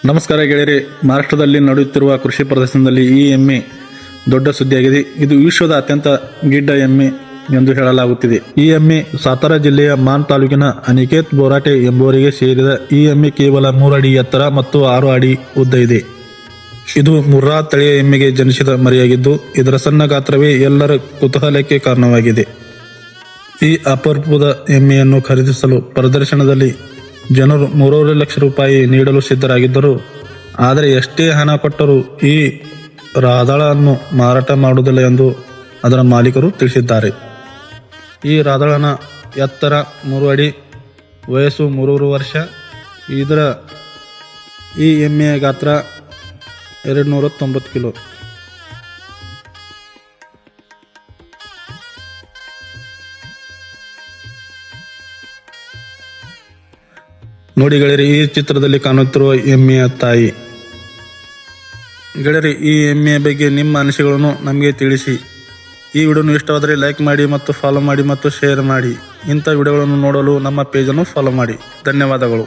ನಮಸ್ಕಾರ ಗೆಳೆಯರೆ, ಮಹಾರಾಷ್ಟ್ರದಲ್ಲಿ ನಡೆಯುತ್ತಿರುವ ಕೃಷಿ ಪ್ರದರ್ಶನದಲ್ಲಿ ಈ ಎಮ್ಮೆ ದೊಡ್ಡ ಸುದ್ದಿಯಾಗಿದೆ. ಇದು ವಿಶ್ವದ ಅತ್ಯಂತ ಗಿಡ್ಡ ಎಮ್ಮೆ ಎಂದು ಹೇಳಲಾಗುತ್ತಿದೆ. ಈ ಎಮ್ಮೆ ಸಾತಾರಾ ಜಿಲ್ಲೆಯ ಮಾನ್ ತಾಲೂಕಿನ ಅನಿಕೇತ್ ಬೋರಾಟೆ ಎಂಬುವರಿಗೆ ಸೇರಿದ ಈ ಎಮ್ಮೆ ಕೇವಲ 3 ಅಡಿ ಎತ್ತರ ಮತ್ತು 6 ಅಡಿ ಉದ್ದ ಇದೆ. ಇದು ಮುರ್ರಾ ತಳಿಯ ಎಮ್ಮೆಗೆ ಜನಿಸಿದ ಮರಿಯಾಗಿದ್ದು, ಇದರ ಸಣ್ಣ ಗಾತ್ರವೇ ಎಲ್ಲರ ಕುತೂಹಲಕ್ಕೆ ಕಾರಣವಾಗಿದೆ. ಈ ಅಪರೂಪದ ಎಮ್ಮೆಯನ್ನು ಖರೀದಿಸಲು ಪ್ರದರ್ಶನದಲ್ಲಿ ಜನರು 3.5 ಲಕ್ಷ ರೂಪಾಯಿ ನೀಡಲು ಸಿದ್ಧರಾಗಿದ್ದರು. ಆದರೆ ಎಷ್ಟೇ ಹಣ ಕೊಟ್ಟರೂ ಈ ರಾಧಾಳನ್ನು ಮಾರಾಟ ಮಾಡುವುದಿಲ್ಲ ಎಂದು ಅದರ ಮಾಲೀಕರು ತಿಳಿಸಿದ್ದಾರೆ. ಈ ರಾಧಾಳನ ಎತ್ತರ 3 ಅಡಿ, ವಯಸ್ಸು 3 ವರ್ಷ. ಈ ಎಮ್ಮೆಯ ಗಾತ್ರ 290 ಕಿಲೋ. ನೋಡಿ ಗೆಳೆಯರಿ, ಈ ಚಿತ್ರದಲ್ಲಿ ಕಾಣುತ್ತಿರುವ ಎಮ್ಮೆಯ ತಾಯಿ. ಗೆಳೆಯರಿ, ಈ ಎಮ್ಮೆಯ ಬಗ್ಗೆ ನಿಮ್ಮ ಅನಿಸಿಕೆಗಳನ್ನು ನಮಗೆ ತಿಳಿಸಿ. ಈ ವಿಡಿಯೋನು ಇಷ್ಟವಾದರೆ ಲೈಕ್ ಮಾಡಿ ಮತ್ತು ಫಾಲೋ ಮಾಡಿ ಮತ್ತು ಶೇರ್ ಮಾಡಿ. ಇಂಥ ವಿಡಿಯೋಗಳನ್ನು ನೋಡಲು ನಮ್ಮ ಪೇಜನ್ನು ಫಾಲೋ ಮಾಡಿ. ಧನ್ಯವಾದಗಳು.